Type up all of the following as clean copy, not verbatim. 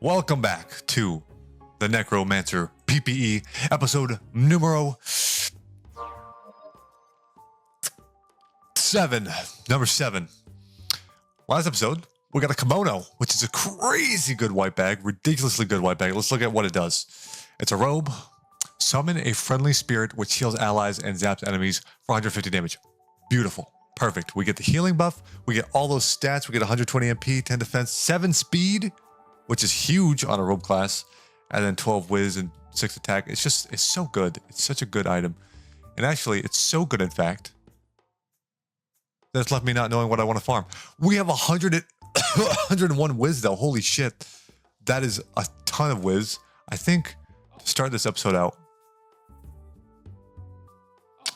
Welcome back to the Necromancer PPE episode numero 7. Number 7. Last episode, we got a kimono, which is a crazy good white bag, ridiculously good white bag. Let's look at what it does. It's a robe. Summon a friendly spirit which heals allies and zaps enemies for 150 damage. Beautiful. Perfect. We get the healing buff. We get all those stats. We get 120 MP, 10 defense, 7 speed, which is huge on a robe class, and then 12 whiz and 6 attack. It's so good. It's such a good item. And actually, it's so good, in fact, that it's left me not knowing what I want to farm. We have 101 whiz, though. Holy shit. That is a ton of whiz. I think to start this episode out, I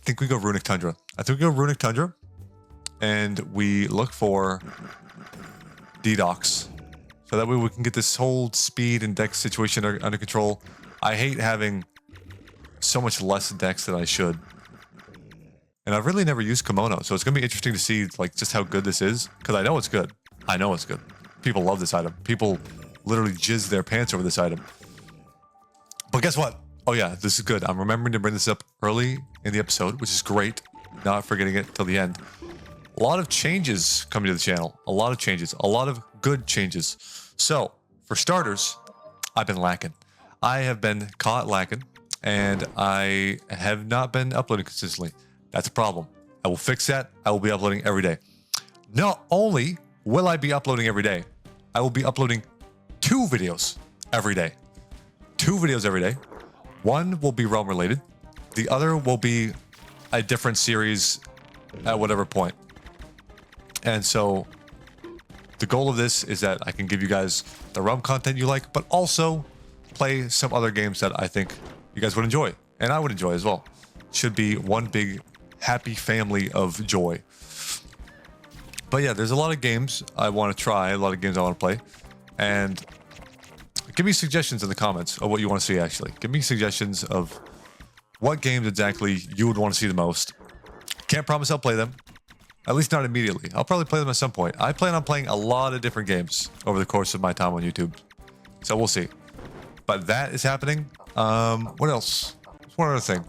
think we go Runic Tundra. And we look for D-Docs. So that way we can get this whole speed and dex situation under control. I hate having so much less dex than I should. And I've really never used kimono, so it's going to be interesting to see like just how good this is. Because I know it's good. I know it's good. People love this item. People literally jizz their pants over this item. But guess what? Oh yeah, this is good. I'm remembering to bring this up early in the episode, which is great. Not forgetting it till the end. A lot of changes coming to the channel. A lot of changes. A lot of good changes. So, for starters, I've been lacking. I have been caught lacking, and I have not been uploading consistently. That's a problem. I will fix that. I will be uploading every day. Not only will I be uploading every day, I will be uploading 2 videos every day. 2 videos every day. One will be realm related. The other will be a different series at whatever point. And so the goal of this is that I can give you guys the realm content you like, but also play some other games that I think you guys would enjoy, and I would enjoy as well. Should be one big happy family of joy. But yeah, there's a lot of games I want to try, a lot of games I want to play, and give me suggestions in the comments of what you want to see. Actually, give me suggestions of what games exactly you would want to see the most. Can't promise I'll play them. At least not immediately. I'll probably play them at some point. I plan on playing a lot of different games over the course of my time on YouTube. So we'll see. But that is happening. What else? There's one other thing.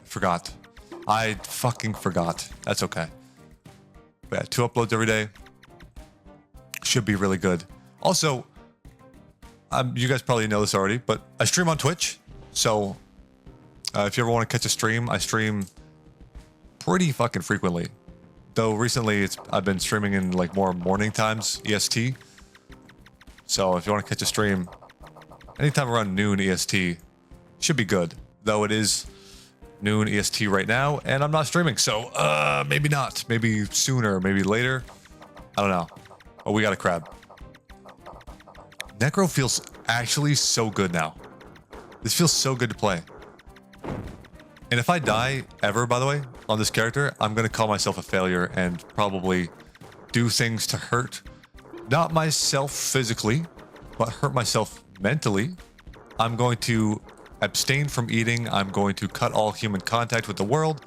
Forgot. I fucking forgot. That's okay. But yeah, 2 uploads every day. Should be really good. Also, you guys probably know this already, but I stream on Twitch. So if you ever want to catch a stream, I stream pretty fucking frequently. Though recently I've been streaming in like more morning times, EST. So if you want to catch a stream anytime around noon EST, should be good. Though it is noon EST right now, and I'm not streaming, so maybe not. Maybe sooner, maybe later. I don't know. Oh, we got a crab. Necro feels actually so good now. This feels so good to play. And if I die ever, by the way, on this character, I'm going to call myself a failure and probably do things to hurt, not myself physically, but hurt myself mentally. I'm going to abstain from eating. I'm going to cut all human contact with the world,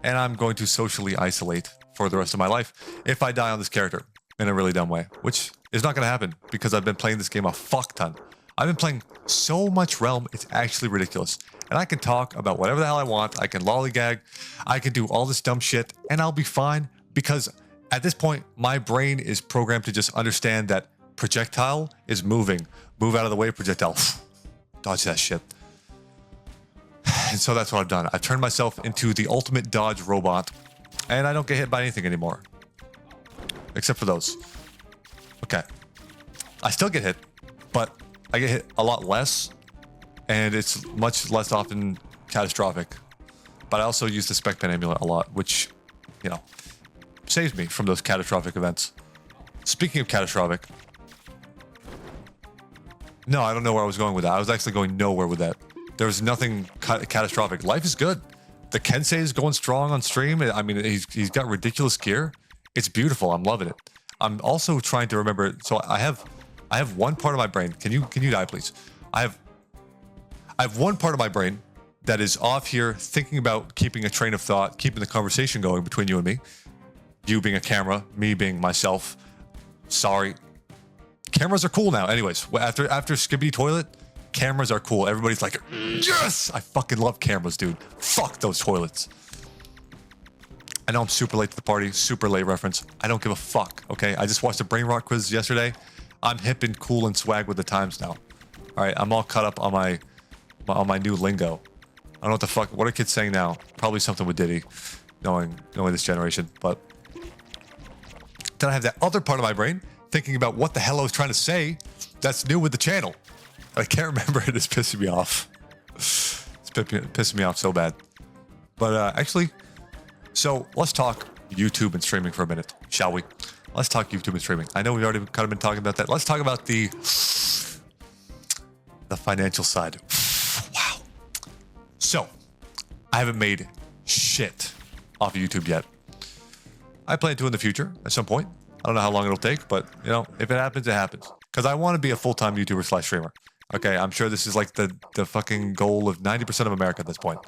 and I'm going to socially isolate for the rest of my life if I die on this character in a really dumb way, which is not going to happen because I've been playing this game a fuck ton. I've been playing so much Realm, it's actually ridiculous. And I can talk about whatever the hell I want. I can lollygag. I can do all this dumb shit, and I'll be fine because at this point, my brain is programmed to just understand that projectile is moving. Move out of the way, projectile. Dodge that shit. And so that's what I've done. I've turned myself into the ultimate dodge robot, and I don't get hit by anything anymore. Except for those. Okay. I still get hit, but I get hit a lot less, and it's much less often catastrophic. But I also use the Spec Pen amulet a lot, which, you know, saves me from those catastrophic events. Speaking of catastrophic, no, I don't know where I was going with that. I was actually going nowhere with that. There was nothing catastrophic. Life is good. The Kensei is going strong on stream. I mean, he's got ridiculous gear. It's beautiful. I'm loving it. I'm also trying to remember. So I have one part of my brain. Can you die, please? I have one part of my brain that is off here thinking about keeping a train of thought, keeping the conversation going between you and me. You being a camera, me being myself, Sorry. Cameras are cool now. Anyways, after Skibbity Toilet, cameras are cool. Everybody's like, yes! I fucking love cameras, dude. Fuck those toilets. I know I'm super late to the party. Super late reference. I don't give a fuck, okay? I just watched a brain rot quiz yesterday. I'm hip and cool and swag with the times now. All right, I'm all caught up on my new lingo. I don't know what the fuck. What are kids saying now? Probably something with Diddy, knowing this generation. But then I have that other part of my brain thinking about what the hell I was trying to say that's new with the channel. I can't remember it. It's pissing me off. It's pissing me off so bad. But actually, so let's talk YouTube and streaming for a minute, shall we? Let's talk YouTube and streaming. I know we've already kind of been talking about that. Let's talk about the financial side. Wow. So, I haven't made shit off of YouTube yet. I plan to in the future at some point. I don't know how long it'll take, but you know, if it happens, it happens. Because I want to be a full-time YouTuber / streamer. Okay, I'm sure this is like the fucking goal of 90% of America at this point.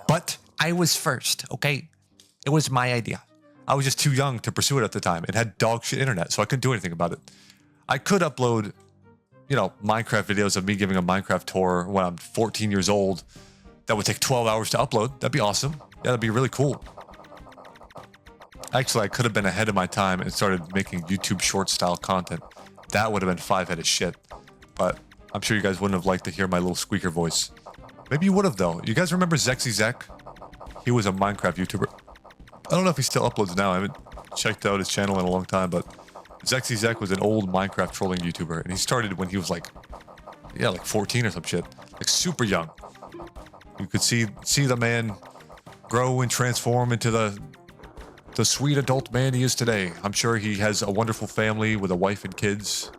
But I was first, okay? It was my idea. I was just too young to pursue it at the time. It had dog shit internet, so I couldn't do anything about it. I could upload, you know, Minecraft videos of me giving a Minecraft tour when I'm 14 years old. That would take 12 hours to upload. That'd be awesome. Yeah, that'd be really cool. Actually, I could have been ahead of my time and started making YouTube short style content. That would have been 5-headed shit. But I'm sure you guys wouldn't have liked to hear my little squeaker voice. Maybe you would have, though. You guys remember Zexy Zek? He was a Minecraft YouTuber. I don't know if he still uploads now. I haven't checked out his channel in a long time, but Zexy Zek was an old Minecraft trolling YouTuber, and he started when he was like, yeah, like 14 or some shit. Like super young. You could see the man grow and transform into the sweet adult man he is today. I'm sure he has a wonderful family with a wife and kids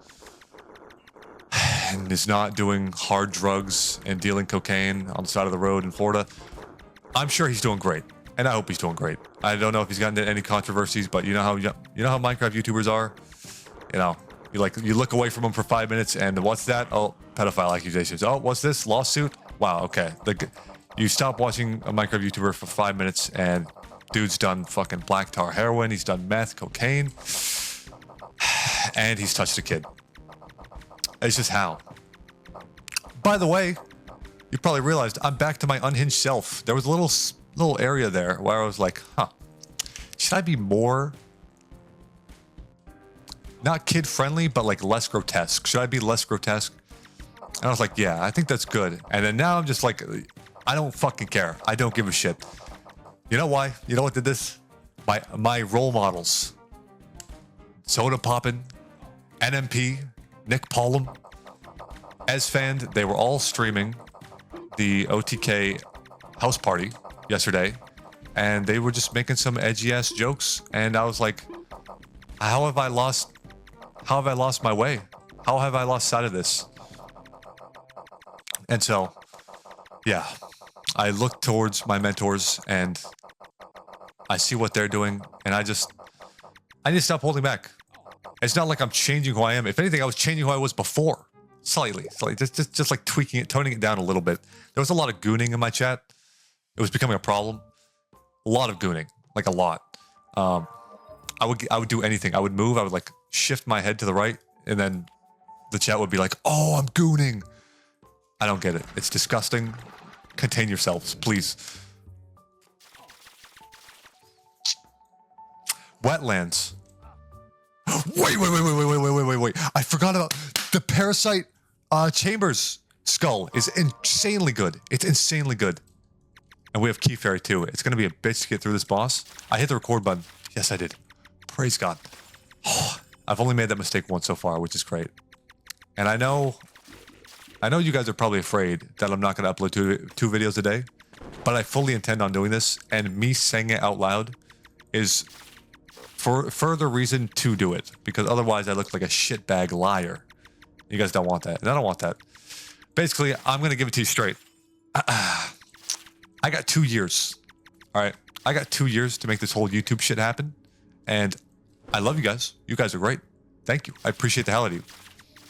and is not doing hard drugs and dealing cocaine on the side of the road in Florida. I'm sure he's doing great, and I hope he's doing great. I don't know if he's gotten into any controversies, but you know how Minecraft YouTubers are. You know, you look away from them for 5 minutes, and what's that? Oh, pedophile accusations. Oh, what's this? Lawsuit? Wow, okay. You stop watching a Minecraft YouTuber for 5 minutes, and dude's done fucking black tar heroin. He's done meth, cocaine, and he's touched a kid. It's just how. By the way, you probably realized I'm back to my unhinged self. There was a little area there where I was like, huh, should I be more, not kid friendly, but like less grotesque? Should I be less grotesque? And I was like, yeah, I think that's good. And then now I'm just like, I don't fucking care. I don't give a shit. You know why? You know what did this? My role models. Soda Poppin', NMP, Nick Paulum, Esfand, they were all streaming the OTK house party yesterday, and they were just making some edgy ass jokes, and I was like, how have I lost my way? How have I lost sight of this? And so, yeah, I look towards my mentors and I see what they're doing, and I need to stop holding back. It's not like I'm changing who I am. If anything, I was changing who I was before. Slightly. Just like tweaking it, toning it down a little bit. There was a lot of gooning in my chat. It was becoming a problem. A lot of gooning. Like a lot. I would do anything. I would move. I would like shift my head to the right, and then the chat would be like, oh, I'm gooning. I don't get it. It's disgusting. Contain yourselves, please. Wetlands. Wait. I forgot about the Parasite Chambers skull is insanely good. It's insanely good. And we have Key Fairy too. It's going to be a bitch to get through this boss. I hit the record button. Yes, I did. Praise God. I've only made that mistake once so far, which is great. And I know you guys are probably afraid that I'm not going to upload two videos a day, but I fully intend on doing this, and me saying it out loud is for further reason to do it, because otherwise I look like a shitbag liar. You guys don't want that, and I don't want that. Basically, I'm going to give it to you straight. I got 2 years. All right? I got 2 years to make this whole YouTube shit happen, and I love you guys. You guys are great. Thank you. I appreciate the hell out of you.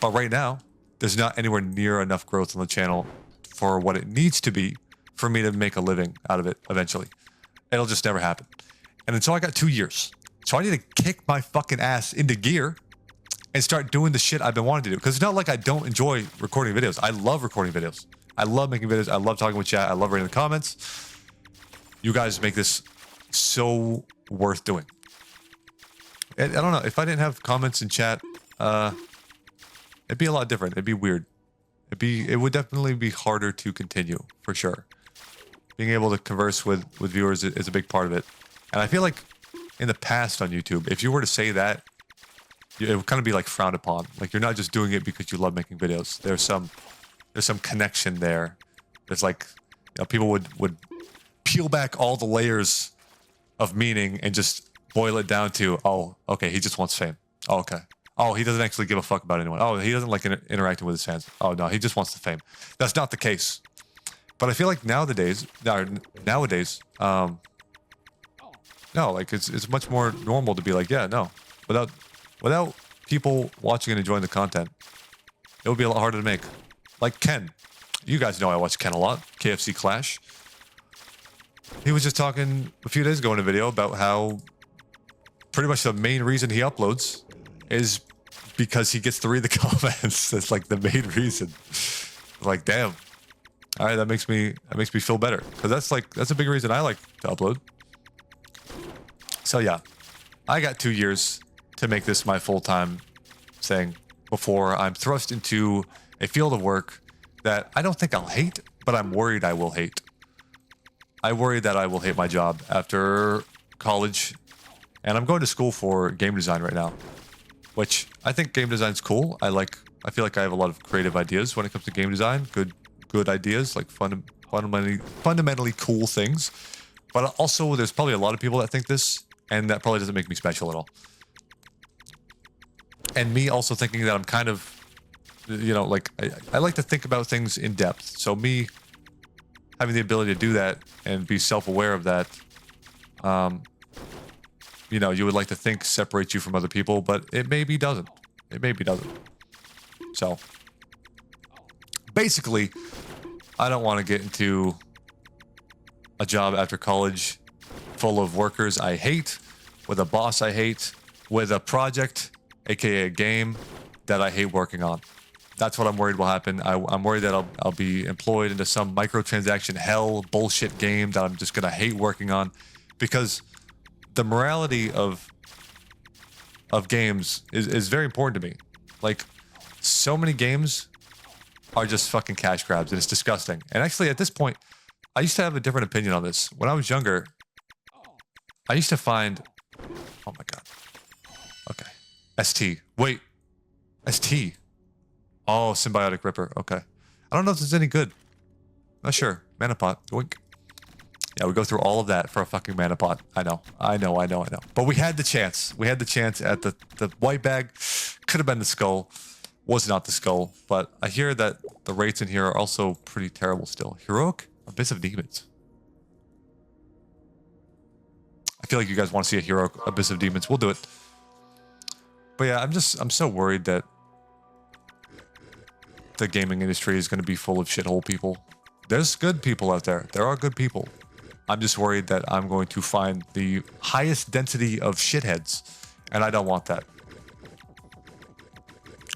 But right now, there's not anywhere near enough growth on the channel for what it needs to be for me to make a living out of it eventually. It'll just never happen. And until I got 2 years. So I need to kick my fucking ass into gear and start doing the shit I've been wanting to do. Because it's not like I don't enjoy recording videos. I love recording videos. I love making videos. I love talking with chat. I love reading the comments. You guys make this so worth doing. And I don't know, if I didn't have comments in chat, it'd be a lot different. It'd be weird. It would definitely be harder to continue, for sure. Being able to converse with viewers is a big part of it. And I feel like in the past on YouTube, if you were to say that, it would kind of be like frowned upon. Like you're not just doing it because you love making videos. There's some connection there. There's like, you know, people would peel back all the layers of meaning and just boil it down to, oh, okay, he just wants fame. Oh, okay. Oh, he doesn't actually give a fuck about anyone. Oh, he doesn't like interacting with his fans. Oh, no, he just wants the fame. That's not the case. But I feel like nowadays, no, like it's much more normal to be like, yeah, no, without people watching and enjoying the content, it would be a lot harder to make. Like Ken, you guys know I watch Ken a lot. KFC Clash. He was just talking a few days ago in a video about how pretty much the main reason he uploads is because he gets to read the comments. That's like the main reason. Like, damn. All right, that makes me feel better, because that's a big reason I like to upload. So yeah, I got 2 years to make this my full-time thing before I'm thrust into a field of work that I don't think I'll hate, but I'm worried I will hate. I worry that I will hate my job after college, and I'm going to school for game design right now, which I think game design's cool. I feel like I have a lot of creative ideas when it comes to game design. Good ideas, like fundamentally cool things. But also, there's probably a lot of people that think this, and that probably doesn't make me special at all. And me also thinking that I'm kind of, you know, like I like to think about things in depth. So me having the ability to do that and be self-aware of that, you know, you would like to think separates you from other people, but it maybe doesn't. It maybe doesn't. So basically, I don't want to get into a job after college full of workers I hate, with a boss I hate, with a project, aka a game, that I hate working on. That's what I'm worried will happen. I'm worried that I'll be employed into some microtransaction hell bullshit game that I'm just gonna hate working on, because the morality of games is very important to me. Like, so many games are just fucking cash grabs, and it's disgusting. And actually, at this point, I used to have a different opinion on this. When I was younger, I used to find... Oh my god. Okay. ST. Wait. ST. Oh, Symbiotic Ripper. Okay. I don't know if this is any good. Not sure. Mana pot. Yoink. Yeah, we go through all of that for a fucking mana pot. I know. But we had the chance. We had the chance at the white bag. Could have been the skull. Was not the skull. But I hear that the rates in here are also pretty terrible still. Heroic Abyss of Demons. I feel like you guys want to see a Heroic Abyss of Demons. We'll do it. But yeah, I'm so worried that the gaming industry is going to be full of shithole people. There's good people out there. There are good people. I'm just worried that I'm going to find the highest density of shitheads, and I don't want that.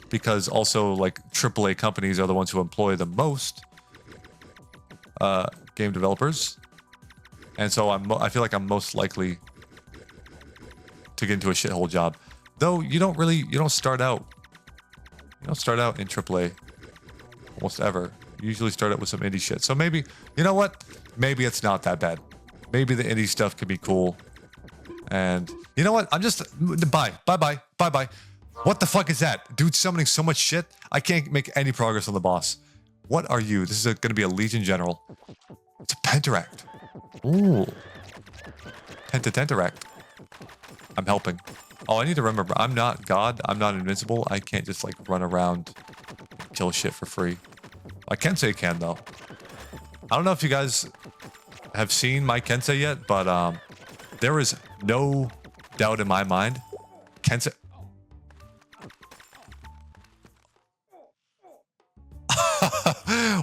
Because also, like, AAA companies are the ones who employ the most game developers, and so I feel like I'm most likely to get into a shithole job. Though you don't start out in AAA almost ever. You usually start out with some indie shit. So maybe, you know what? Maybe it's not that bad. Maybe the indie stuff could be cool. And you know what? I'm just bye. What the fuck is that? Dude summoning so much shit. I can't make any progress on the boss. What are you? This is going to be a Legion General. It's a Pentaract. Ooh. Pentaract. I'm helping. Oh, I need to remember, I'm not God. I'm not invincible. I can't just like run around and kill shit for free. I can say can though. I don't know if you guys have seen my Kensei yet, but there is no doubt in my mind. Kensei.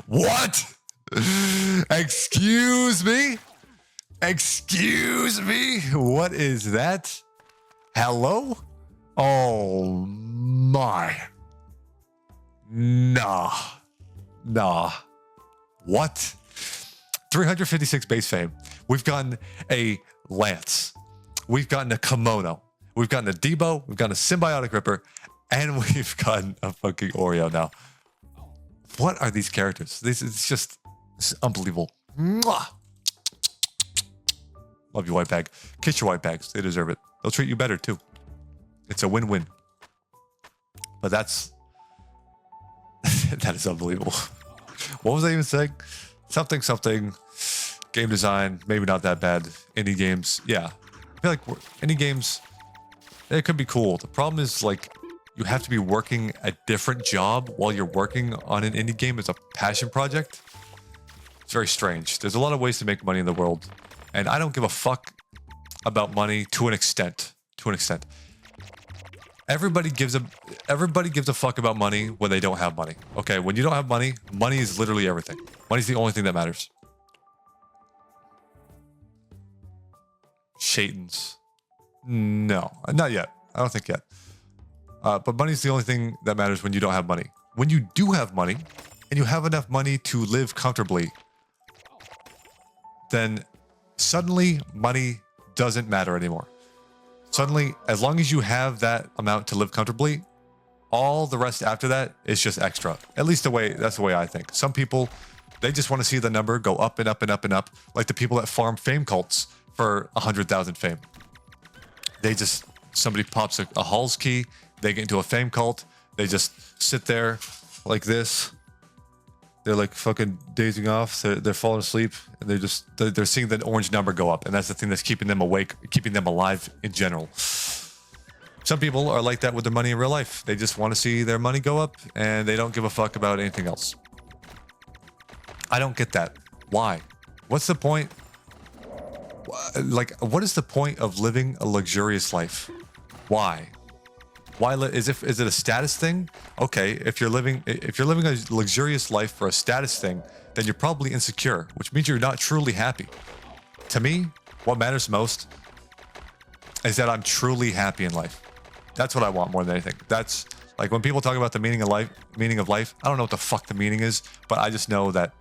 What? Excuse me? Excuse me? What is that? Hello? Oh my. Nah. What? 356 base fame. We've gotten a Lance. We've gotten a Kimono. We've gotten a Debo. We've gotten a Symbiotic Ripper. And we've gotten a fucking Oreo now. What are these characters? It's unbelievable. Mwah! Love you, white bag. Kiss your white bags. They deserve it. They'll treat you better, too. It's a win-win. But that's... that is unbelievable. What was I even saying? Something. Game design, maybe not that bad. Indie games, yeah. I feel like indie games, it could be cool. The problem is, like, you have to be working a different job while you're working on an indie game as a passion project. It's very strange. There's a lot of ways to make money in the world. And I don't give a fuck about money to an extent. Everybody gives a fuck about money when they don't have money. Okay, when you don't have money, money is literally everything. Money's the only thing that matters. Shaitans. No, not yet. I don't think yet. But money's the only thing that matters when you don't have money. When you do have money, and you have enough money to live comfortably, then suddenly money doesn't matter anymore. Suddenly, as long as you have that amount to live comfortably, all the rest after that is just extra. At least that's the way I think. Some people, they just want to see the number go up and up and up and up, like the people that farm fame cults for 100,000 fame. Somebody pops a Hall's key, they get into a fame cult, they just sit there like this. They're like fucking dazing off. They're falling asleep, and they're seeing the orange number go up, and that's the thing that's keeping them awake, keeping them alive in general. Some people are like that with their money in real life. They just want to see their money go up, and they don't give a fuck about anything else. I don't get that. Why? What's the point? Like, what is the point of living a luxurious life? Why? Is it a status thing? Okay, if you're living a luxurious life for a status thing, then you're probably insecure, which means you're not truly happy. To me, what matters most is that I'm truly happy in life. That's what I want more than anything. That's like when people talk about the meaning of life, I don't know what the fuck the meaning is, but I just know that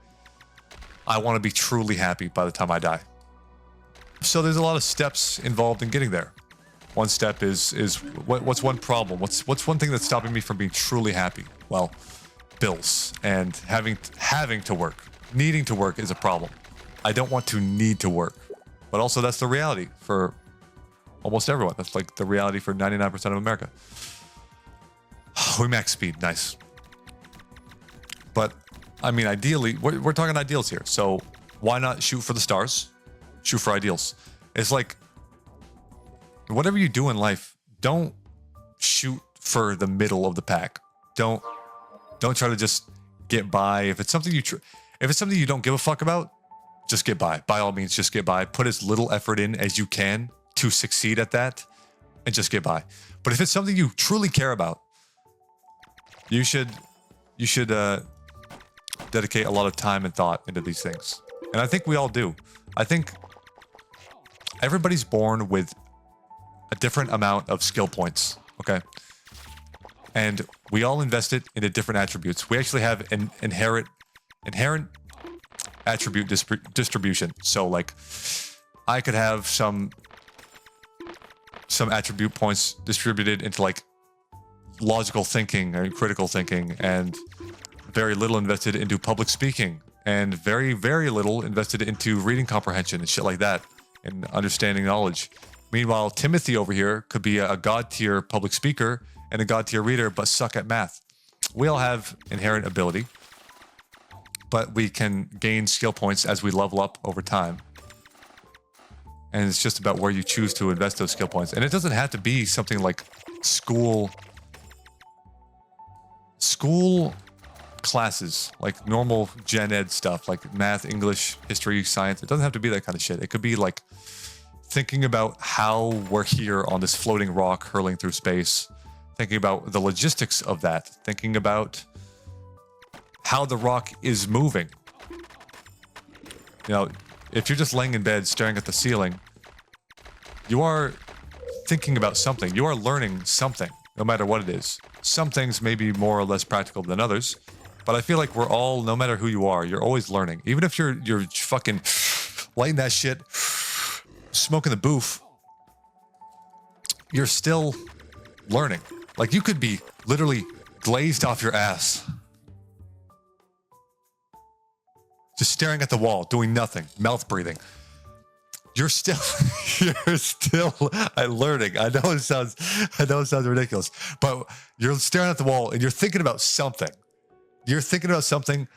I want to be truly happy by the time I die. So there's a lot of steps involved in getting there. One step is what's one problem? What's one thing that's stopping me from being truly happy? Well, bills and having to work. Needing to work is a problem. I don't want to need to work, but also that's the reality for almost everyone. That's like the reality for 99% of America. We max speed, nice. But I mean, ideally, we're talking ideals here. So why not shoot for the stars? Shoot for ideals. It's like, whatever you do in life, don't shoot for the middle of the pack. Don't try to just get by. If it's something you don't give a fuck about, just get by. By all means, just get by. Put as little effort in as you can to succeed at that, and just get by. But if it's something you truly care about, you should dedicate a lot of time and thought into these things. And I think we all do. I think everybody's born with a different amount of skill points, okay? And we all invest it into different attributes. We actually have an inherent attribute distribution. So like, I could have some attribute points distributed into like logical thinking or critical thinking, and very little invested into public speaking, and very, very little invested into reading comprehension and shit like that, and understanding knowledge. Meanwhile, Timothy over here could be a god tier public speaker and a god tier reader, but suck at math. We all have inherent ability, but we can gain skill points as we level up over time. And it's just about where you choose to invest those skill points. And it doesn't have to be something like school classes, like normal gen ed stuff, like math, English, history, science. It doesn't have to be that kind of shit. It could be like thinking about how we're here on this floating rock hurling through space, thinking about the logistics of that, thinking about how the rock is moving. You know, if you're just laying in bed staring at the ceiling, you are thinking about something. You are learning something, no matter what it is. some things may be more or less practical than others, but I feel like we're all, no matter who you are, you're always learning. Even if you're fucking lighting that shit, smoking the booth, you're still learning. Like, you could be literally glazed off your ass, just staring at the wall, doing nothing, mouth breathing. You're still learning. I know it sounds ridiculous, but you're staring at the wall and you're thinking about something. You're thinking about something,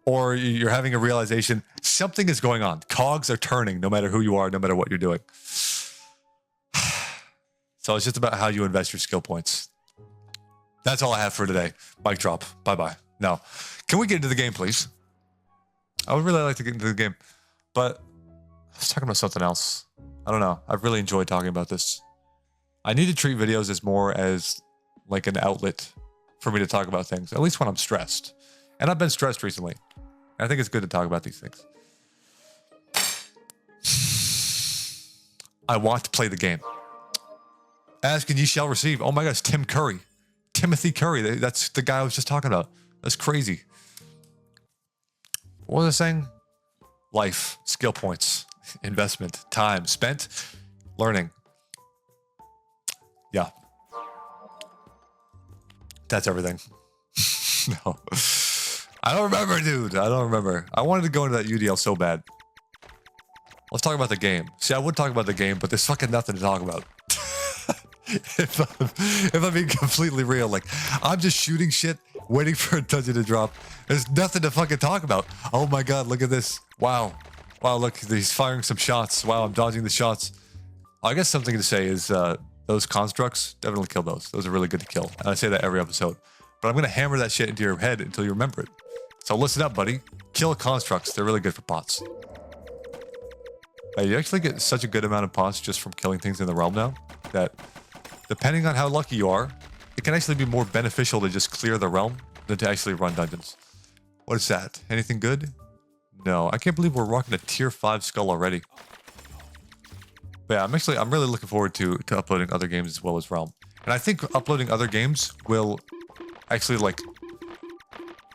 or you're having a realization. Something is going on. Cogs are turning, no matter who you are, no matter what you're doing. So it's just about how you invest your skill points. That's all I have for today. Mic drop. Bye-bye. Now, can we get into the game, please? I would really like to get into the game, but I was talking about something else. I don't know. I've really enjoyed talking about this. I need to treat videos as more as like an outlet for me to talk about things, at least when I'm stressed. And I've been stressed recently. I think it's good to talk about these things. I want to play the game. Ask and ye shall receive. Oh my gosh, Tim Curry. Timothy Curry. That's the guy I was just talking about. That's crazy. What was I saying? Life, skill points, investment, time spent, learning. Yeah. That's everything. No. I don't remember, dude. I don't remember. I wanted to go into that UDL so bad. Let's talk about the game. See, I would talk about the game, but there's fucking nothing to talk about. if I'm being completely real, like, I'm just shooting shit, waiting for a dungeon to drop. There's nothing to fucking talk about. Oh my god, look at this. Wow. Wow, look, he's firing some shots. Wow, I'm dodging the shots. I guess something to say is those constructs, definitely kill those. Those are really good to kill. And I say that every episode. But I'm going to hammer that shit into your head until you remember it. So listen up, buddy. Kill constructs. They're really good for pots. You actually get such a good amount of pots just from killing things in the realm now that, depending on how lucky you are, it can actually be more beneficial to just clear the realm than to actually run dungeons. What is that? Anything good? No. I can't believe we're rocking a tier 5 skull already. But yeah, I'm really looking forward to uploading other games as well as Realm. And I think uploading other games will actually, like,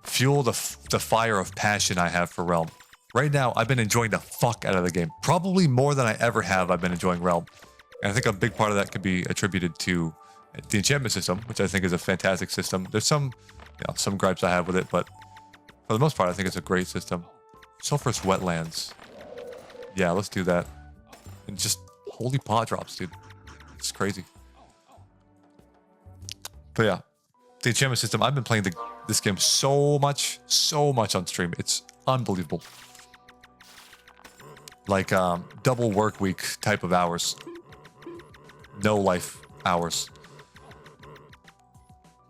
fuel the fire of passion I have for Realm. Right now, I've been enjoying the fuck out of the game. Probably more than I ever have, I've been enjoying Realm. And I think a big part of that could be attributed to the enchantment system, which I think is a fantastic system. There's some gripes I have with it, but for the most part, I think it's a great system. Sulphurous Wetlands. Yeah, let's do that. And just holy pot drops, dude. It's crazy. But yeah, the enchantment system, I've been playing this game so much on stream. It's unbelievable. Like double work week type of hours. No life hours.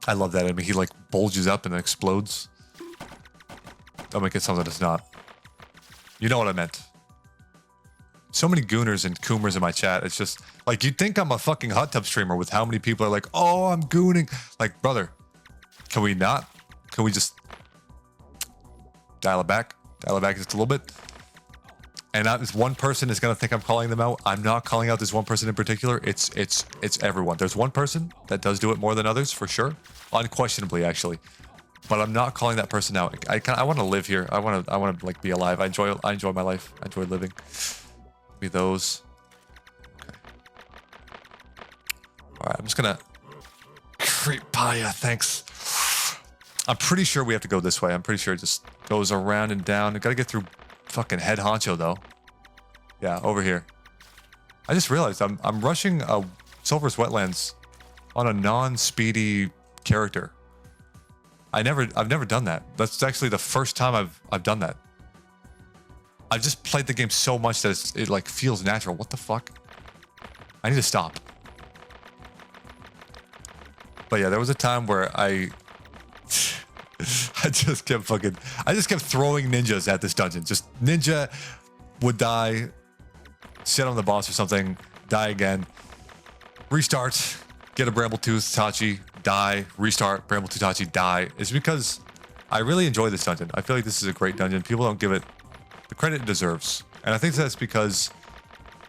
I love that. I mean, he like bulges up and then explodes. Don't make it something it's not. You know what I meant. So many gooners and coomers in my chat. It's just like, you'd think I'm a fucking hot tub streamer with how many people are like, oh, I'm gooning. Like, brother, can we not? Can we just dial it back? Dial it back just a little bit. And not this one person is gonna think I'm calling them out. I'm not calling out this one person in particular. It's everyone. There's one person that does do it more than others, for sure, unquestionably, actually. But I'm not calling that person out. I want to live here. I want to like be alive. I enjoy my life. I enjoy living. Be those. Okay. All right. I'm just gonna creep by ya. Thanks. I'm pretty sure we have to go this way. I'm pretty sure it just goes around and down. I gotta get through fucking head honcho though. Yeah, over here. I just realized I'm rushing a Sulphurous Wetlands on a non-speedy character. I've never done that. That's actually the first time I've done that. I've just played the game so much that it like feels natural. What the fuck? I need to stop. But yeah, there was a time where I just kept throwing ninjas at this dungeon. Just ninja would die, sit on the boss or something, die again, restart, get a Bramble-Tooth Tachi, die, restart, Bramble-Tooth Tachi, die. It's because I really enjoy this dungeon. I feel like this is a great dungeon. People don't give it the credit it deserves. And I think that's because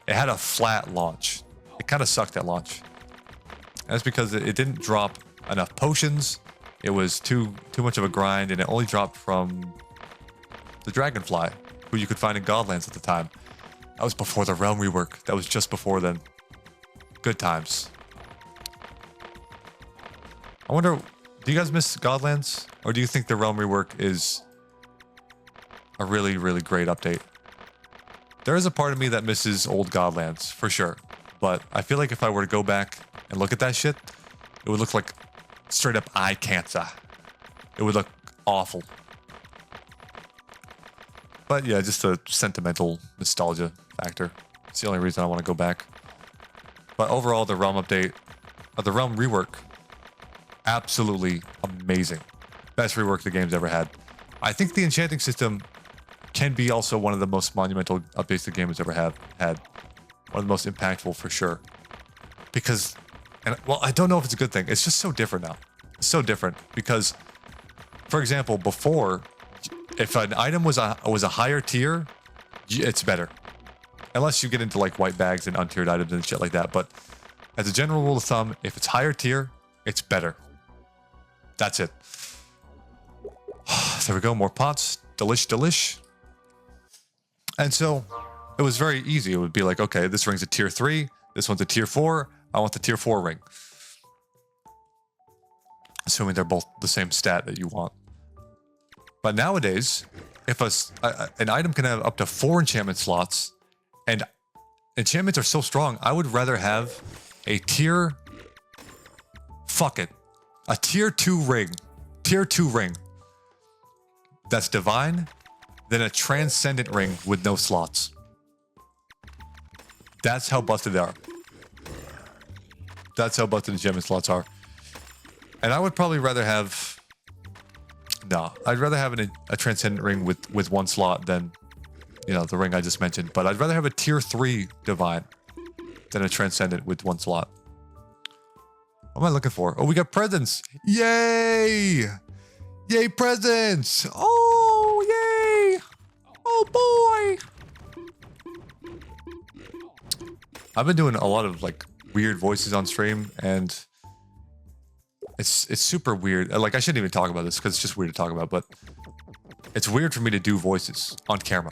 it had a flat launch. It kind of sucked at launch. And that's because it didn't drop enough potions. It was too much of a grind, and it only dropped from the Dragonfly, who you could find in Godlands at the time. That was before the realm rework. That was just before then. Good times. I wonder, do you guys miss Godlands? Or do you think the realm rework is a really, really great update? There is a part of me that misses old Godlands, for sure. But I feel like if I were to go back and look at that shit, it would look like straight up eye cancer. It would look awful. But yeah, just a sentimental nostalgia factor. It's the only reason I want to go back. But overall, the realm update, or the realm rework, absolutely amazing. Best rework the game's ever had. I think the enchanting system can be also one of the most monumental updates the game has ever had. One of the most impactful for sure. Because, and well, I don't know if it's a good thing. It's just so different now. It's so different because, for example, before, if an item was a higher tier, it's better. Unless you get into like white bags and untiered items and shit like that. But as a general rule of thumb, if it's higher tier, it's better. That's it. There we go. More pots. Delish, delish. And so it was very easy. It would be like, okay, this ring's a tier 3. This one's a tier 4. I want the tier 4 ring. Assuming they're both the same stat that you want. But nowadays, if an item can have up to 4 enchantment slots, and enchantments are so strong, I would rather have a tier... Fuck it. A tier 2 ring. Tier 2 ring. That's divine, than a transcendent ring with no slots. That's how busted they are. That's how busted enchantment slots are. And I would probably rather have... No, I'd rather have a transcendent ring with 1 slot than, you know, the ring I just mentioned. But I'd rather have a tier 3 divine than a transcendent with 1 slot. What am I looking for? Oh, we got presents. Yay! Yay, presents! Oh, yay! Oh, boy! I've been doing a lot of, like, weird voices on stream, and it's super weird. Like, I shouldn't even talk about this, because it's just weird to talk about, but it's weird for me to do voices on camera.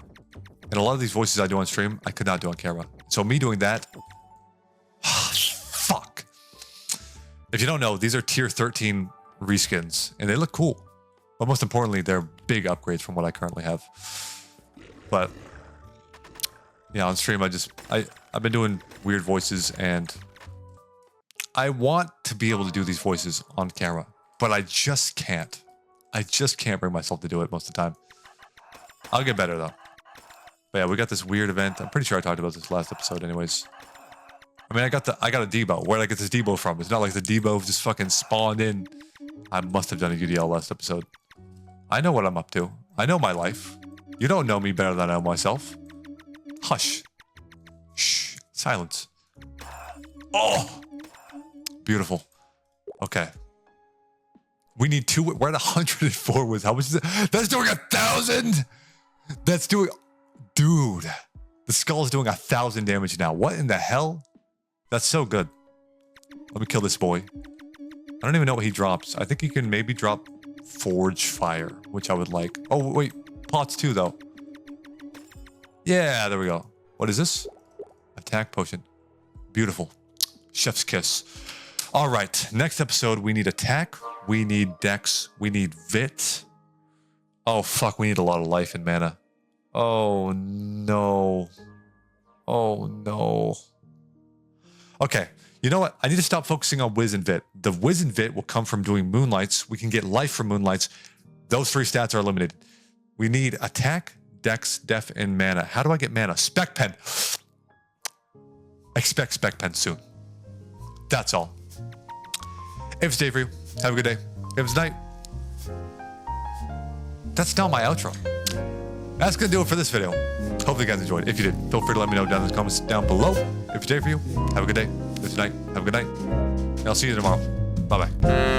And a lot of these voices I do on stream, I could not do on camera. So me doing that... Fuck! If you don't know, these are tier 13 reskins, and they look cool. But most importantly, they're big upgrades from what I currently have. But yeah, on stream, I've been doing weird voices, and I want to be able to do these voices on camera, but I just can't. I just can't bring myself to do it most of the time. I'll get better though. But yeah, we got this weird event. I'm pretty sure I talked about this last episode anyways. I mean, I got a Debo. Where'd I get this Debo from? It's not like the Debo just fucking spawned in. I must have done a UDL last episode. I know what I'm up to. I know my life. You don't know me better than I know myself. Hush. Shh. Silence. Oh! Beautiful. Okay. We need 2. We're at 104 with how much is it? That's doing 1,000! That's doing... Dude. The skull is doing 1,000 damage now. What in the hell? That's so good. Let me kill this boy. I don't even know what he drops. I think he can maybe drop Forge Fire, which I would like. Oh, wait. Pots too, though. Yeah, there we go. What is this? Attack potion. Beautiful. Chef's kiss. All right. Next episode, we need attack. We need dex. We need vit. Oh, fuck. We need a lot of life and mana. Oh, no. Oh, no. Okay. You know what? I need to stop focusing on Wiz and Vit. The Wiz and Vit will come from doing Moonlights. We can get life from Moonlights. Those 3 stats are limited. We need attack, dex, def, and mana. How do I get mana? Spec Pen. Expect Spec Pen soon. That's all. If it's day for you, have a good day. If it's night, that's not my outro. That's going to do it for this video. Hopefully you guys enjoyed. If you did, feel free to let me know down in the comments down below. If it's day for you, have a good day. If it's night, have a good night. And I'll see you tomorrow. Bye-bye.